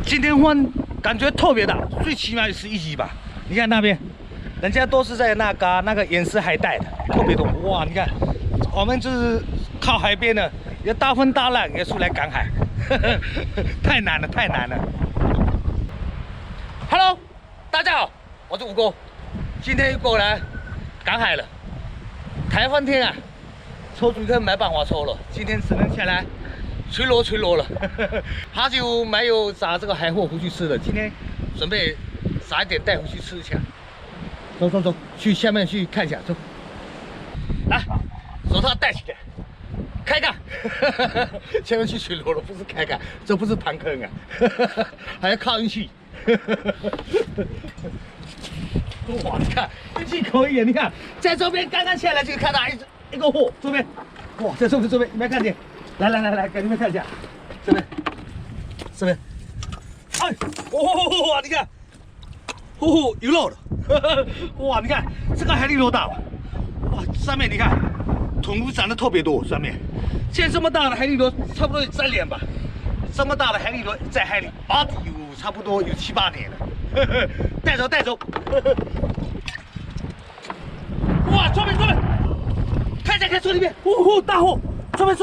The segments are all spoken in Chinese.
今天风感觉特别大，最起码是1级吧。你看那边，人家都是在那个岩石海带的，特别多。哇，你看，我们就是靠海边的，也大风大浪也出来赶海，太难了，太难了。Hello， 大家好，我是吴哥，今天又过来赶海了。台风天啊，抽水坑没办法抽了，今天只能下来巡逻了。好久没有撒这个海货回去吃了，今天准备撒一点带回去吃一下。走，去下面去看一下，走。来，手套戴起来，开干！前面去巡逻了，不是开干，这不是盘坑啊，还要靠运气。哇，你看运气可以啊！你看在这边刚刚下来就看到一个货，这边，哇，在这边，有没有看见？来，给你们看一下，这边，哎，哇，你看，有肉了，哇，你看这个海蛎多大，哇，上面你看，土木长得特别多，上面，现在这么大的海蛎螺，差不多有3年吧，这么大的海蛎螺在海里拔底有差不多有7、8年了，带走，哇，这边，看一下这里面，大货，这边。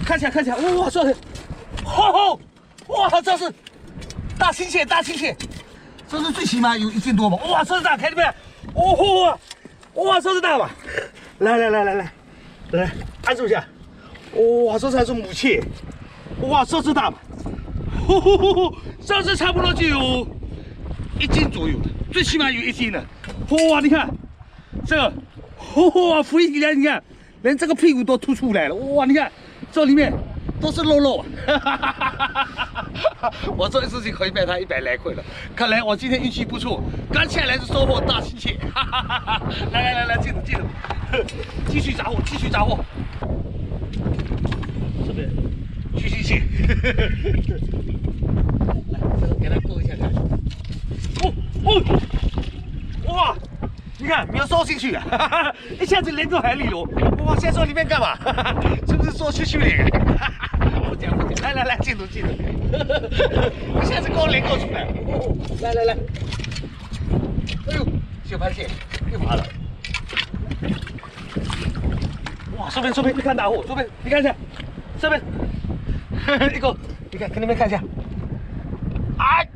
看一下，哇，这是，哇，这是大青蟹，这是最起码有1斤多吧？哇，这是大，看见没有？哇，这是大吧？来，按住一下，哇，这才是母蟹，哇，这是大吧？这是差不多就有1斤左右的，最起码有1斤的。哇，你看这个，哇，浮起来，你看，连这个屁股都凸出来了。哇，你看。这里面都是肉啊！我这一次就可以卖它100来块了。看来我今天运气不错，刚下来就收获大青蟹。来，记住，继续砸货。这边继续蟹。来，这个给它勾一下看。哇！你看没有收进去啊，一下子连个海蛎螺，哇！现在说里面干嘛？是不是做去脸？不讲，来，记住，一下子给我连够出来，来，哎呦，小螃蟹又爬了，哇！这边你看大货，这边你看一下，这边一个，你看给你们看一下，哎，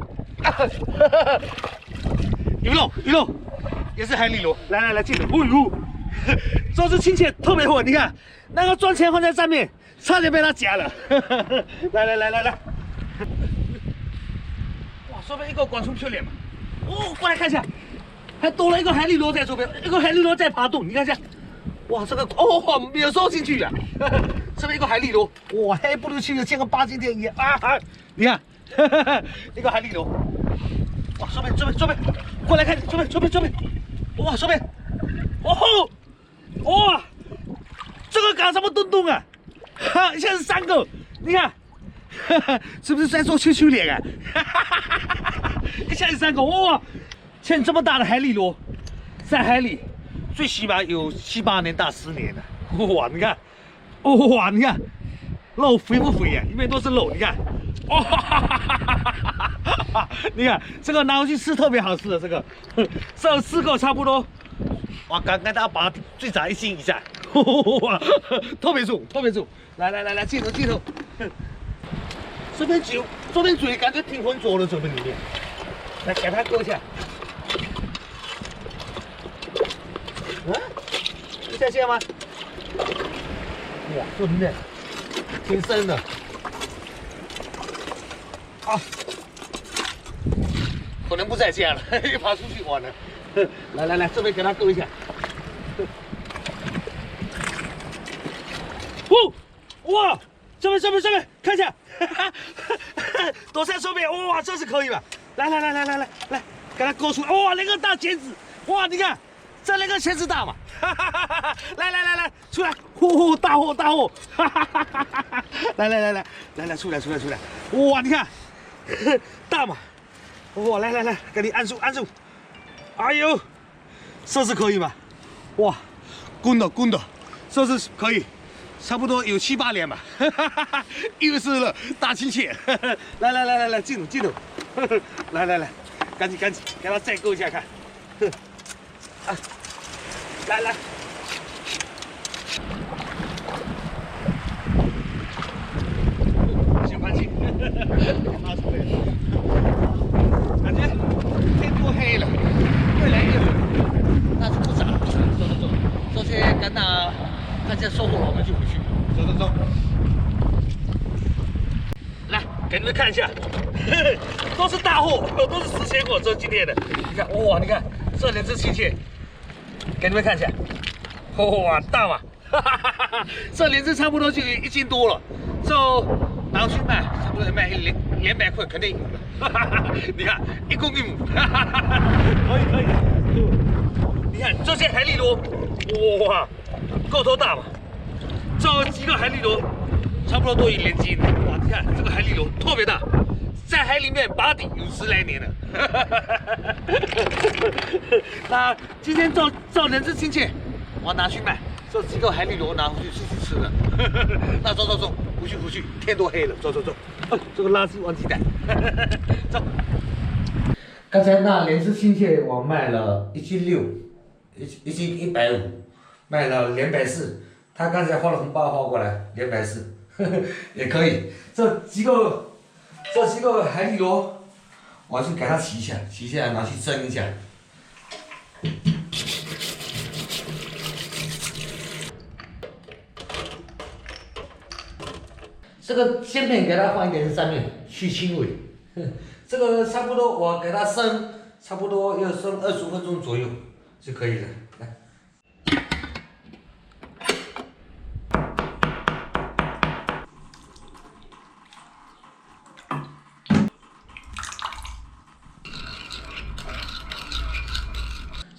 有肉。也是海蛎螺，来，记住，这只青蟹特别厚，你看那个砖钱放在上面，差点被它夹了。来，哇，这边一个广冲漂亮嘛，过来看一下，还多了一个海蛎螺在这边，一个海蛎螺在爬动，你看一下，哇，这个没有收进去啊，这边一个海蛎螺，哇，黑不溜秋的，像个8斤电一样啊，你看，一个海蛎螺，哇，这边，过来看，这边。哇，这边，哇，这个搞什么东啊？现在是3个，你看，是不是在做秋脸啊？一下子3个，哇，像这么大的海蛎螺，在海里最起码有7、8年到10年了。哇，你看，肉肥不肥呀？里面都是肉，你看，你看这个拿回去吃特别好吃的，这个4个差不多，哇，刚刚大把最少1斤以上，哇，特别重，来，记住，这边嘴感觉挺浑浊的，这边里面，来给它勾一下，一下线吗？哇，这里面挺深的，啊。可能不在家了，又跑出去玩了。来，这边给它勾一下。哇，这边，看一下，躲在这边，哇，这是可以吧？来，给它勾出来，哇，那个大钳子，哇，你看，这那个钳子大嘛？来，出来，大货，来，出来，哇，你看，大嘛。哇，来，给你按住，哎呦，这是可以吧？哇，滚的，这是可以，差不多有7、8年吧，又是了大亲切。来，进入，来，赶紧，给他再勾一下看。啊，来，小环境，拿出来了，感觉天多黑了，越来越冷，那是不早了，走，这些赶到大家收获了，我们就回去。走。来，给你们看一下，都是大货，都是死鲜货，这是今天的。你看，哇，你看这2只亲切，给你们看一下，哇，大嘛，这2只差不多就1斤多了，就拿去卖，差不多卖200块，肯定有了。你看，1公1母，可以。你看这些海蛎螺，哇，个头大嘛，这几个海蛎螺差不多都有2斤。哇，你看这个海蛎螺特别大，在海里面拔底有10来年了。那今天这2只亲戚，我拿去卖，这几个海蛎螺拿回去自己吃了。那走，回去，天都黑了，走。这个垃圾忘记带，走。刚才那2只亲戚我卖了1斤6，一斤150，卖了240。他刚才发了红包发过来240，也可以。这几个海蛎螺，我去给它洗一下，拿去蒸一下。这个鲜片给它放一点在上面，去腥味。这个差不多我给它生，差不多要生20分钟左右就可以了。来。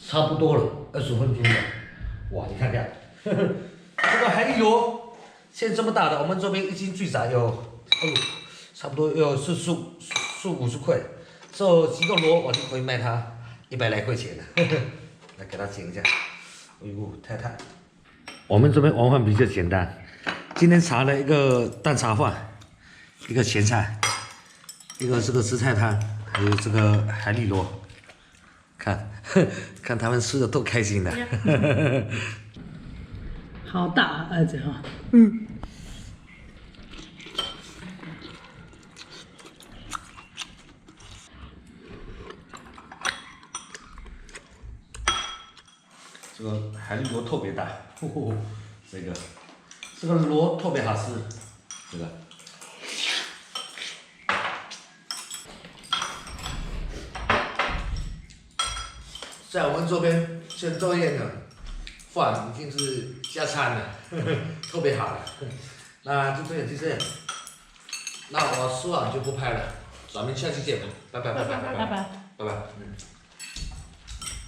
差不多了，20分钟了。哇，你看看，这个海蛎螺，现在这么大的，我们这边1斤最少要，差不多要40-50块。这几个螺我就可以卖它100来块钱了。来给它剪一下。哎呦，太。我们这边晚饭比较简单，今天炒了一个蛋炒饭，一个咸菜，一个这个紫菜汤，还有这个海蛎螺。看他们吃的多开心的。好大啊，儿子哈。这个海蛎螺特别大，这个螺特别好吃，这个。在我们这边，像这样的饭已经是加餐了，特别好了。那就这样。那我说完就不拍了，咱们下期见吧，拜拜。